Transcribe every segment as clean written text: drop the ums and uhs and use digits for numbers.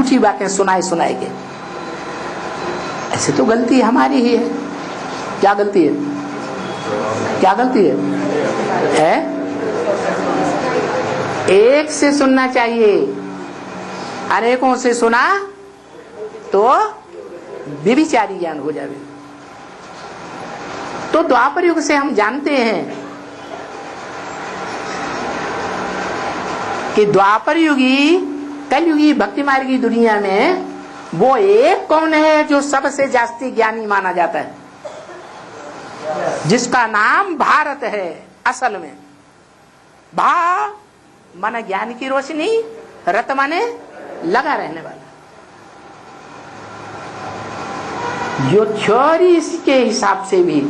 झूठी बातें सुनाए सुनाए के। ऐसे तो गलती हमारी ही है। क्या गलती है? क्या गलती है? एक से सुनना चाहिए, अनेकों से सुना तो व्यभिचारी ज्ञान हो जावे। तो द्वापर युग से हम जानते हैं कि द्वापर युगी कलयुगी भक्ति मार्ग की दुनिया में वो एक कौन है जो सबसे जास्ती ज्ञानी माना जाता है, जिसका नाम भारत है। असल में भा माने ज्ञान की रोशनी, रत माने लगा रहने वाला। जो थ्योरी इसके हिसाब से भी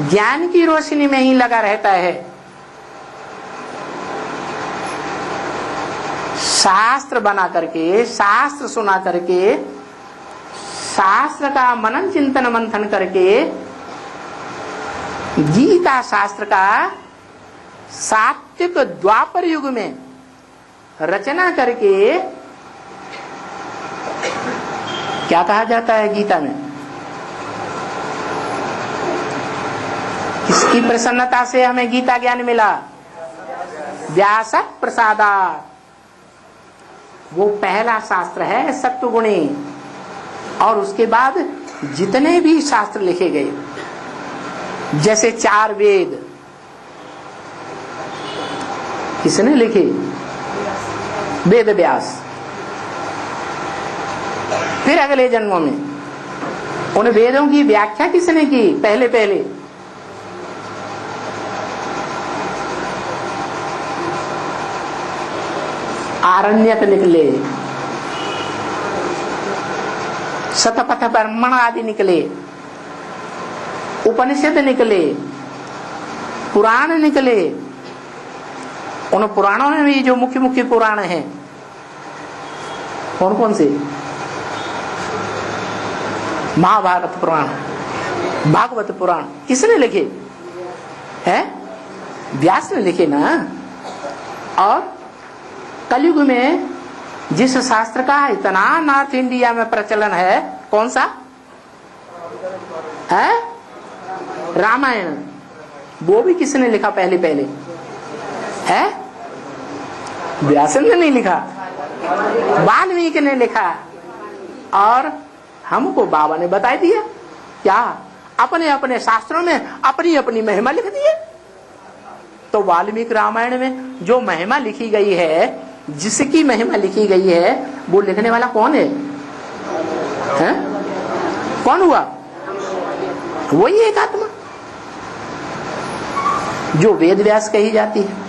ज्ञान की रोशनी में ही लगा रहता है, शास्त्र बना करके, शास्त्र सुना करके, शास्त्र का मनन चिंतन मंथन करके, गीता शास्त्र का सात्विक द्वापर युग में रचना करके, क्या कहा जाता है गीता में? किसकी प्रसन्नता से हमें गीता ज्ञान मिला? व्यास प्रसादात्। वो पहला शास्त्र है सत्वगुणी। और उसके बाद जितने भी शास्त्र लिखे गए, जैसे 4 वेद किसने लिखे? वेद व्यास। फिर अगले जन्मों में उन वेदों की व्याख्या किसने की? पहले पहले आरण्यक निकले, शतपथ ब्राह्मण आदि निकले, उपनिषद निकले, पुराण निकले। उन पुराणों में भी जो मुख्य मुख्य पुराण हैं, कौन कौन से? महाभारत पुराण, भागवत पुराण किसने लिखे? है व्यास ने लिखे ना। और कलयुग में जिस शास्त्र का इतना नॉर्थ इंडिया में प्रचलन है, कौन सा है? रामायण। वो भी किसने लिखा? पहले पहले है व्यास ने नहीं लिखा, वाल्मीकि ने लिखा। और हमको बाबा ने बता दिया क्या? अपने अपने शास्त्रों में अपनी अपनी महिमा लिख दी है। तो वाल्मीकि रामायण में जो महिमा लिखी गई है, जिसकी महिमा लिखी गई है, वो लिखने वाला कौन है? कौन हुआ? वही एक आत्मा जो वेद व्यास कही जाती है।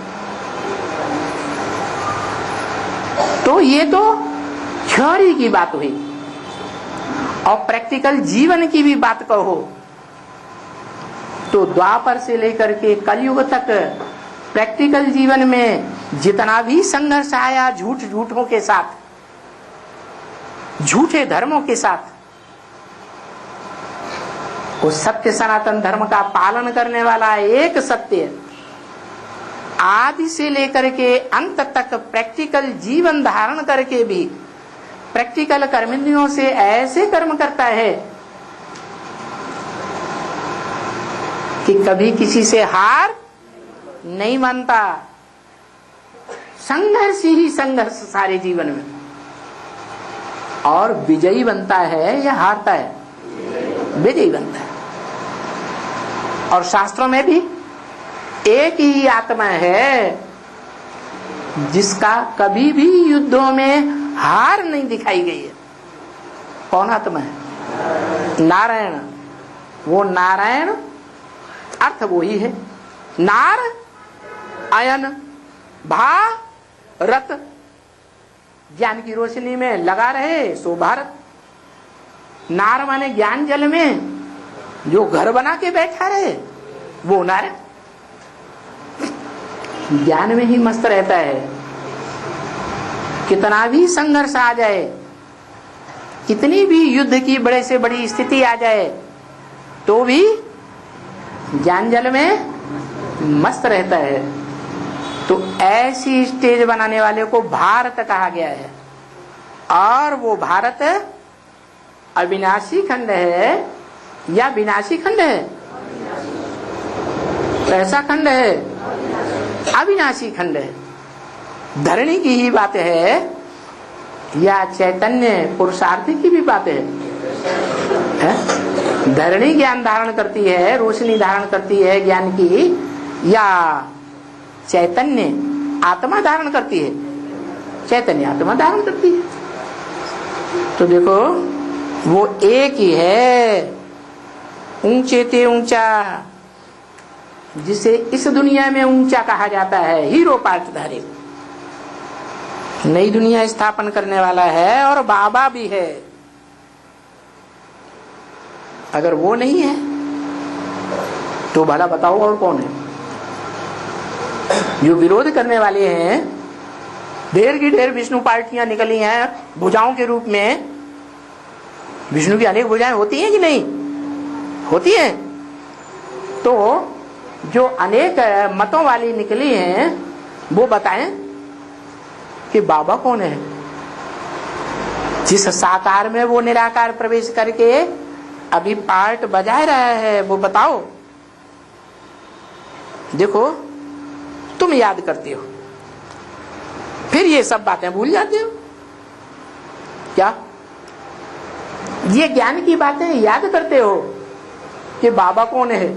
तो ये तो थ्योरी की बात हुई। और प्रैक्टिकल जीवन की भी बात कहो तो द्वापर से लेकर के कलयुग तक प्रैक्टिकल जीवन में जितना भी संघर्ष आया, झूठों के साथ, झूठे धर्मों के साथ, उस सत्य सनातन धर्म का पालन करने वाला एक सत्य आदि से लेकर के अंत तक प्रैक्टिकल जीवन धारण करके भी प्रैक्टिकल कर्मेंद्रियों से ऐसे कर्म करता है कि कभी किसी से हार नहीं मानता। संघर्ष ही संघर्ष सारे जीवन में। और विजयी बनता है या हारता है? विजयी बनता है। और शास्त्रों में भी एक ही आत्मा है जिसका कभी भी युद्धों में हार नहीं दिखाई गई है। कौन आत्मा है? नारायण। वो नारायण अर्थ वो ही है। नार अयन भा रत, ज्ञान की रोशनी में लगा रहे सो भारत। नार माने ज्ञान जल में जो घर बना के बैठा रहे वो नार, ज्ञान में ही मस्त रहता है। कितना भी संघर्ष आ जाए, कितनी भी युद्ध की बड़े से बड़ी स्थिति आ जाए, तो भी ज्ञान जल में मस्त रहता है। तो ऐसी स्टेज बनाने वाले को भारत कहा गया है। और वो भारत अविनाशी खंड है या विनाशी खंड है? कैसा खंड है? अविनाशी खंड है। धरणी की ही बात है या चैतन्य पुरुषार्थ की भी बात है? धरणी ज्ञान धारण करती है, रोशनी धारण करती है ज्ञान की, या चैतन्य आत्मा धारण करती है? चैतन्य आत्मा धारण करती है। तो देखो वो एक ही है, ऊंचे ते ऊंचा, जिसे इस दुनिया में ऊंचा कहा जाता है, हीरो पाटधारी, नई दुनिया स्थापन करने वाला है और बाबा भी है। अगर वो नहीं है तो भला बताओ और कौन है? जो विरोध करने वाले हैं, ढेर की ढेर विष्णु पार्टियां निकली हैं भुजाओं के रूप में। विष्णु की अनेक भुजाएं होती हैं कि नहीं होती हैं? तो जो अनेक मतों वाली निकली हैं वो बताएं कि बाबा कौन है? जिस साकार में वो निराकार प्रवेश करके अभी पार्ट बजा रहा है, वो बताओ। देखो तुम याद करते हो, फिर ये सब बातें भूल जाते हो क्या? ये ज्ञान की बातें याद करते हो कि बाबा कौन है,